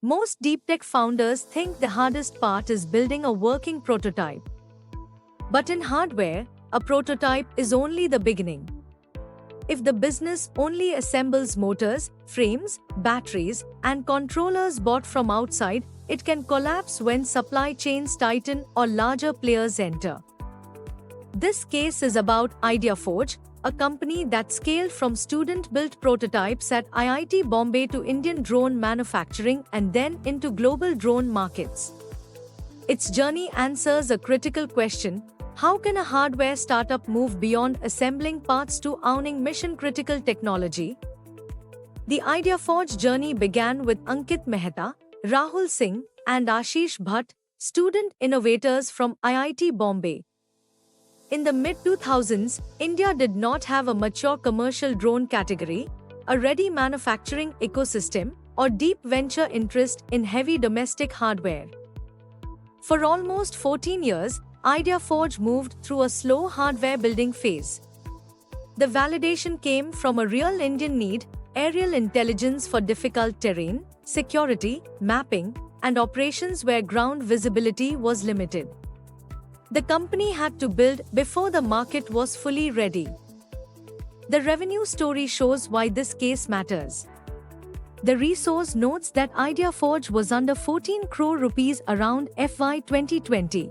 Most deep tech founders think the hardest part is building a working prototype. But in hardware, a prototype is only the beginning. If the business only assembles motors, frames, batteries, and controllers bought from outside, it can collapse when supply chains tighten or larger players enter. This case is about IdeaForge, a company that scaled from student-built prototypes at IIT Bombay to Indian drone manufacturing and then into global drone markets. Its journey answers a critical question: how can a hardware startup move beyond assembling parts to owning mission-critical technology? The IdeaForge journey began with Ankit Mehta, Rahul Singh, and Ashish Bhatt, student innovators from IIT Bombay. In the mid-2000s, India did not have a mature commercial drone category, a ready manufacturing ecosystem, or deep venture interest in heavy domestic hardware. For almost 14 years, IdeaForge moved through a slow hardware building phase. The validation came from a real Indian need: aerial intelligence for difficult terrain, security, mapping, and operations where ground visibility was limited. The company had to build before the market was fully ready. The revenue story shows why this case matters. The resource notes that IdeaForge was under 14 crore rupees around FY 2020.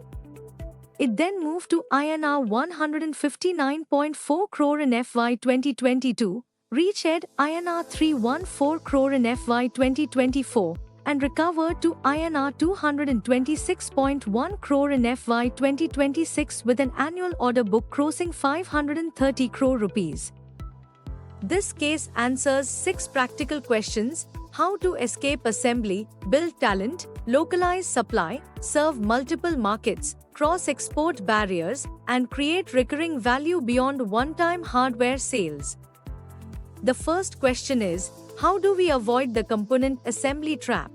It then moved to INR 159.4 crore in FY 2022, reached INR 314 crore in FY 2024, and recovered to INR 226.1 crore in FY 2026 with an annual order book crossing 530 crore rupees. This case answers 6 practical questions: how to escape assembly, build talent, localize supply, serve multiple markets, cross export barriers, and create recurring value beyond one-time hardware sales. The first question is, how do we avoid the component assembly trap?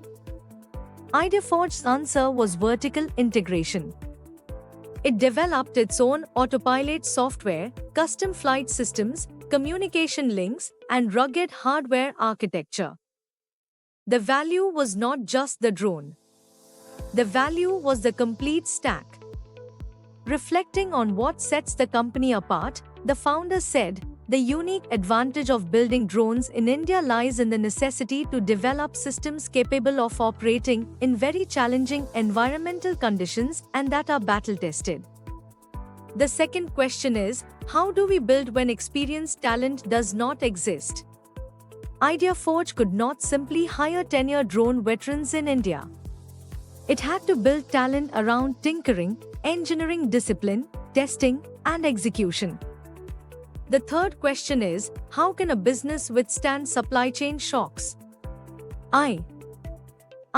IdeaForge's answer was vertical integration. It developed its own autopilot software, custom flight systems, communication links, and rugged hardware architecture. The value was not just the drone. The value was the complete stack. Reflecting on what sets the company apart, the founder said, "The unique advantage of building drones in India lies in the necessity to develop systems capable of operating in very challenging environmental conditions and that are battle-tested." The second question is, how do we build when experienced talent does not exist? IdeaForge could not simply hire tenured drone veterans in India. It had to build talent around tinkering, engineering discipline, testing, and execution. The third question is, how can a business withstand supply chain shocks?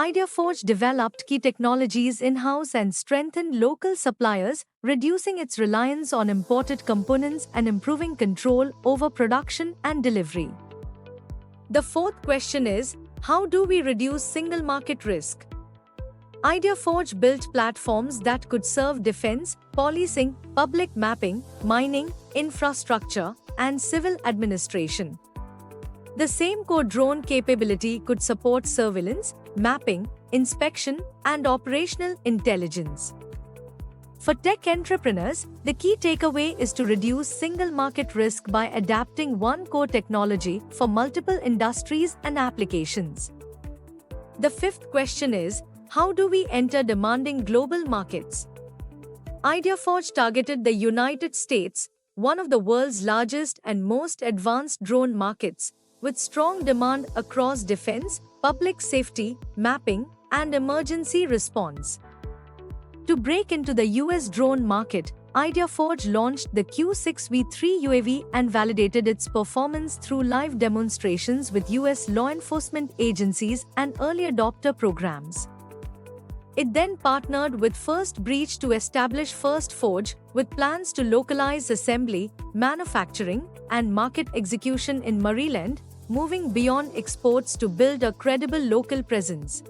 IdeaForge developed key technologies in-house and strengthened local suppliers, reducing its reliance on imported components and improving control over production and delivery. The fourth question is, how do we reduce single market risk? IdeaForge built platforms that could serve defense, policing, public mapping, mining, infrastructure, and civil administration. The same core drone capability could support surveillance, mapping, inspection, and operational intelligence. For tech entrepreneurs, the key takeaway is to reduce single market risk by adapting one core technology for multiple industries and applications. The fifth question is, how do we enter demanding global markets? IdeaForge targeted the United States, one of the world's largest and most advanced drone markets, with strong demand across defense, public safety, mapping, and emergency response. To break into the US drone market, IdeaForge launched the Q6V3 UAV and validated its performance through live demonstrations with US law enforcement agencies and early adopter programs. It then partnered with First Breach to establish FirstForge, with plans to localize assembly, manufacturing, and market execution in Maryland, moving beyond exports to build a credible local presence.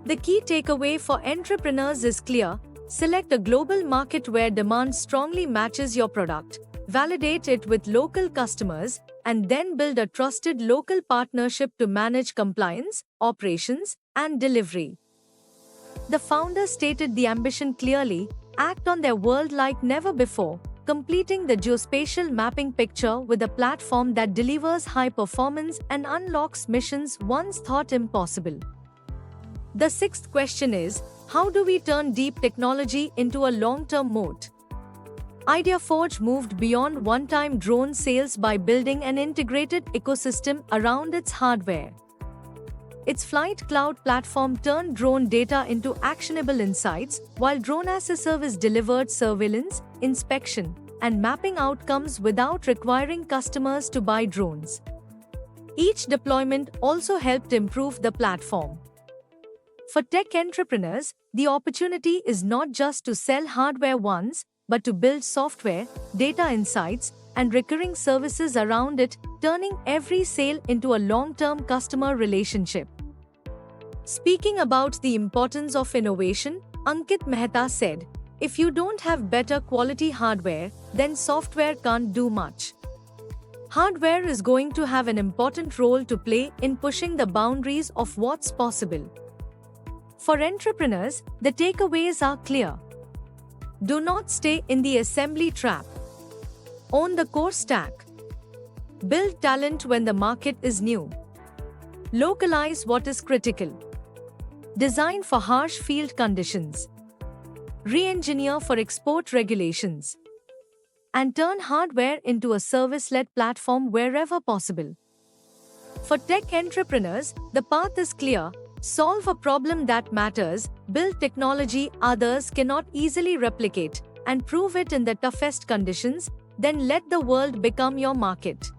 The key takeaway for entrepreneurs is clear: select a global market where demand strongly matches your product, validate it with local customers, and then build a trusted local partnership to manage compliance, operations, and delivery. The founders stated the ambition clearly: act on their world like never before, completing the geospatial mapping picture with a platform that delivers high performance and unlocks missions once thought impossible. The sixth question is, how do we turn deep technology into a long-term moat? IdeaForge moved beyond one-time drone sales by building an integrated ecosystem around its hardware. Its Flight Cloud platform turned drone data into actionable insights, while Drone-as-a-Service delivered surveillance, inspection, and mapping outcomes without requiring customers to buy drones. Each deployment also helped improve the platform. For tech entrepreneurs, the opportunity is not just to sell hardware once, but to build software, data insights, and recurring services around it, turning every sale into a long-term customer relationship. Speaking about the importance of innovation, Ankit Mehta said, "If you don't have better quality hardware, then software can't do much." Hardware is going to have an important role to play in pushing the boundaries of what's possible. For entrepreneurs, the takeaways are clear. Do not stay in the assembly trap. Own the core stack. Build talent when the market is new. Localize what is critical. Design for harsh field conditions. Re-engineer for export regulations. And turn hardware into a service-led platform wherever possible. For tech entrepreneurs, the path is clear. Solve a problem that matters, build technology others cannot easily replicate, and prove it in the toughest conditions, then let the world become your market.